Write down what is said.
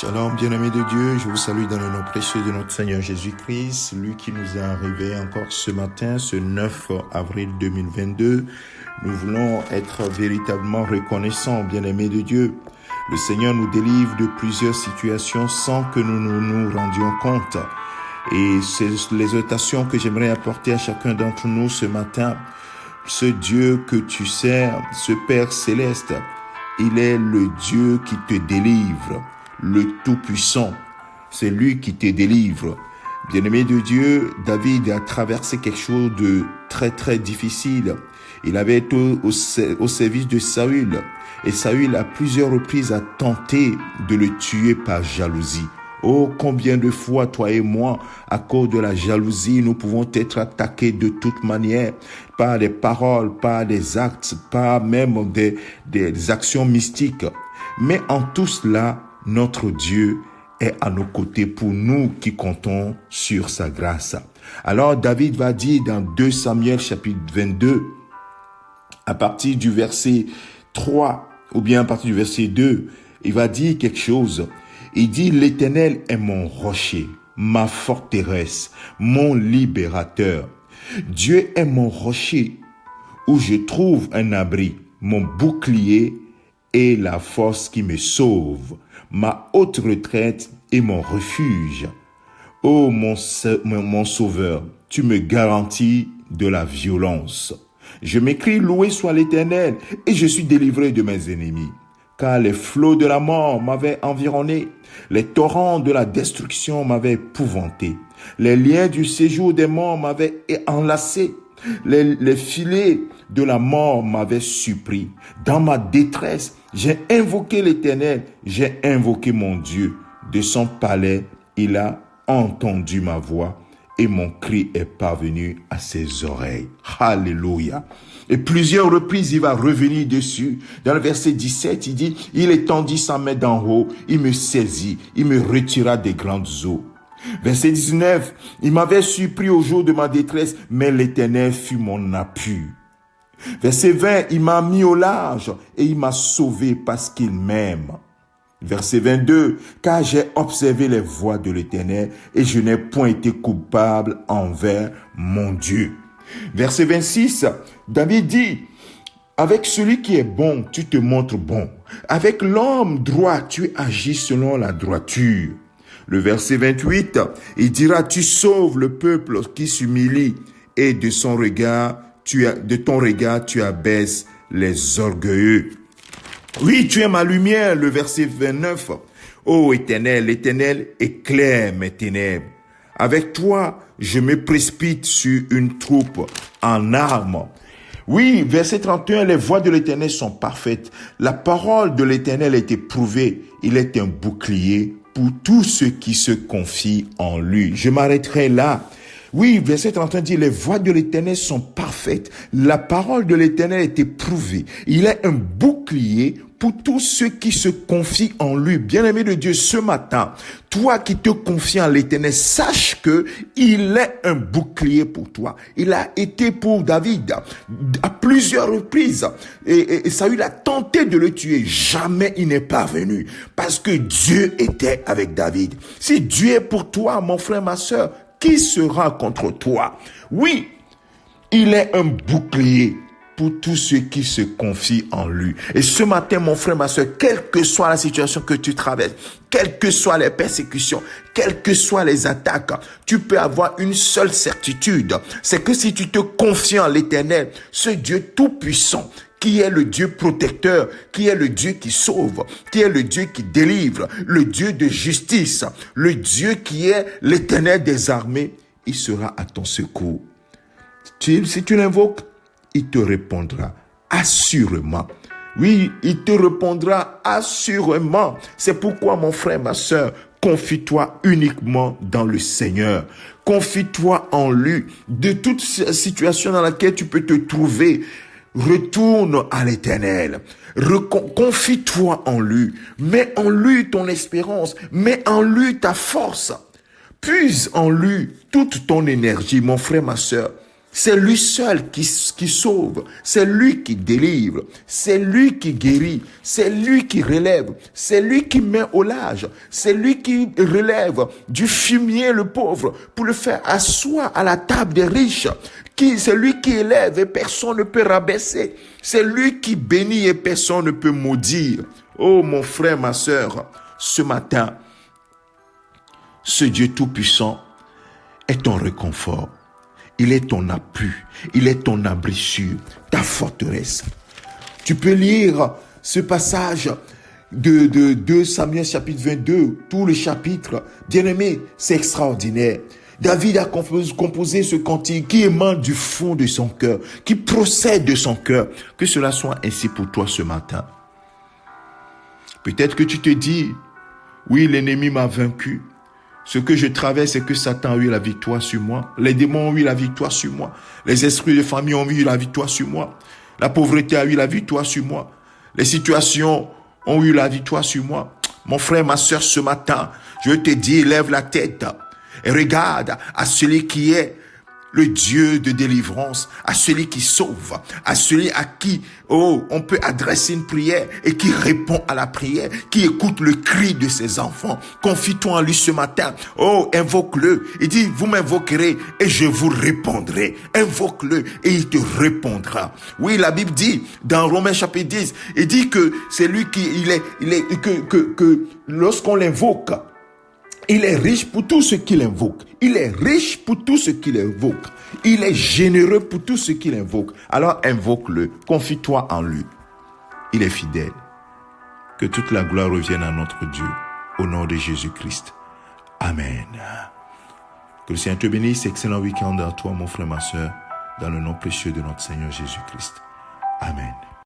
Shalom, bien-aimés de Dieu, je vous salue dans le nom précieux de notre Seigneur Jésus-Christ, lui qui nous a arrivés encore ce matin, ce 9 avril 2022. Nous voulons être véritablement reconnaissants, bien-aimés de Dieu. Le Seigneur nous délivre de plusieurs situations sans que nous nous rendions compte. Et c'est l'exhortation que j'aimerais apporter à chacun d'entre nous ce matin. Ce Dieu que tu sers, ce Père céleste, il est le Dieu qui te délivre. Le Tout-Puissant, c'est lui qui te délivre. Bien-aimé de Dieu, David a traversé quelque chose de très très difficile. Il avait été au service de Saül. Et Saül, à plusieurs reprises, a tenté de le tuer par jalousie. Oh, combien de fois, toi et moi, à cause de la jalousie, nous pouvons être attaqués de toute manière, par des paroles, par des actes, par même des actions mystiques. Mais en tout cela, notre Dieu est à nos côtés pour nous qui comptons sur sa grâce. Alors David va dire dans 2 Samuel chapitre 22, à partir du verset 3 ou bien à partir du verset 2, il va dire quelque chose. Il dit: l'Éternel est mon rocher, ma forteresse, mon libérateur. Dieu est mon rocher où je trouve un abri, mon bouclier et la force qui me sauve, ma haute retraite et mon refuge. Ô mon sauveur, tu me garantis de la violence. Je m'écrie: loué soit l'Éternel, et je suis délivré de mes ennemis. Car les flots de la mort m'avaient environné, les torrents de la destruction m'avaient épouvanté, les liens du séjour des morts m'avaient enlacé, les filets de la mort m'avaient surpris. Dans ma détresse, j'ai invoqué l'Éternel, j'ai invoqué mon Dieu. De son palais, il a entendu ma voix et mon cri est parvenu à ses oreilles. Alléluia. Et plusieurs reprises, il va revenir dessus. Dans le verset 17, il dit: il étendit sa main d'en haut, il me saisit, il me retira des grandes eaux. Verset 19, il m'avait surpris au jour de ma détresse, mais l'Éternel fut mon appui. Verset 20, il m'a mis au large et il m'a sauvé parce qu'il m'aime. Verset 22, car j'ai observé les voies de l'Éternel et je n'ai point été coupable envers mon Dieu. Verset 26, David dit: avec celui qui est bon, tu te montres bon. Avec l'homme droit, tu agis selon la droiture. Le verset 28, il dira: tu sauves le peuple qui s'humilie et de ton regard, tu abaisses les orgueilleux. Oui, tu es ma lumière, le verset 29. Ô Éternel, l'Éternel éclaire mes ténèbres. Avec toi, je me précipite sur une troupe en armes. Oui, verset 31, les voies de l'Éternel sont parfaites. La parole de l'Éternel est éprouvée. Il est un bouclier pour tous ceux qui se confient en lui. Je m'arrêterai là. Oui, verset 31 dit: les voies de l'Éternel sont parfaites. La parole de l'Éternel est éprouvée. Il est un bouclier pour tous ceux qui se confient en lui. Bien-aimé de Dieu, ce matin, toi qui te confies en l'Éternel, sache que il est un bouclier pour toi. Il a été pour David à plusieurs reprises. Et Saül a tenté de le tuer. Jamais il n'est parvenu parce que Dieu était avec David. Si Dieu est pour toi, mon frère, ma sœur, qui sera contre toi? Oui, il est un bouclier pour tous ceux qui se confient en lui. Et ce matin, mon frère, ma soeur, quelle que soit la situation que tu traverses, quelles que soient les persécutions, quelles que soient les attaques, tu peux avoir une seule certitude, c'est que si tu te confies en l'Éternel, ce Dieu tout-puissant, qui est le Dieu protecteur, qui est le Dieu qui sauve, qui est le Dieu qui délivre, le Dieu de justice, le Dieu qui est l'Éternel des armées, il sera à ton secours. Si tu l'invoques, il te répondra assurément. Oui, il te répondra assurément. C'est pourquoi, mon frère, ma sœur, confie-toi uniquement dans le Seigneur. Confie-toi en lui. De toute situation dans laquelle tu peux te trouver, retourne à l'Éternel. Confie-toi en lui. Mets en lui ton espérance. Mets en lui ta force. Puise en lui toute ton énergie, mon frère, ma sœur. C'est lui seul qui sauve, c'est lui qui délivre, c'est lui qui guérit, c'est lui qui relève, c'est lui qui met au large, c'est lui qui relève du fumier le pauvre pour le faire asseoir à la table des riches. C'est lui qui élève et personne ne peut rabaisser. C'est lui qui bénit et personne ne peut maudire. Oh mon frère, ma sœur, ce matin, ce Dieu tout-puissant est ton réconfort. Il est ton appui, il est ton abri sûr, ta forteresse. Tu peux lire ce passage de 2 Samuel chapitre 22, tout le chapitre. Bien-aimé, c'est extraordinaire. David a composé ce cantique qui émane du fond de son cœur, qui procède de son cœur. Que cela soit ainsi pour toi ce matin. Peut-être que tu te dis, oui, l'ennemi m'a vaincu. Ce que je traverse, c'est que Satan a eu la victoire sur moi. Les démons ont eu la victoire sur moi. Les esprits de famille ont eu la victoire sur moi. La pauvreté a eu la victoire sur moi. Les situations ont eu la victoire sur moi. Mon frère, ma sœur, ce matin, je te dis, lève la tête et regarde à celui qui est le Dieu de délivrance, à celui qui sauve, à celui à qui, on peut adresser une prière et qui répond à la prière, qui écoute le cri de ses enfants. Confie-toi en lui ce matin. Invoque-le. Il dit, vous m'invoquerez et je vous répondrai. Invoque-le et il te répondra. Oui, la Bible dit, dans Romains chapitre 10, il dit que c'est lui qui, que lorsqu'on l'invoque, il est riche pour tout ce qu'il invoque. Il est riche pour tout ce qu'il invoque. Il est généreux pour tout ce qu'il invoque. Alors invoque-le. Confie-toi en lui. Il est fidèle. Que toute la gloire revienne à notre Dieu. Au nom de Jésus-Christ. Amen. Que le Seigneur te bénisse. Excellent week-end à toi, mon frère, ma soeur. Dans le nom précieux de notre Seigneur Jésus-Christ. Amen.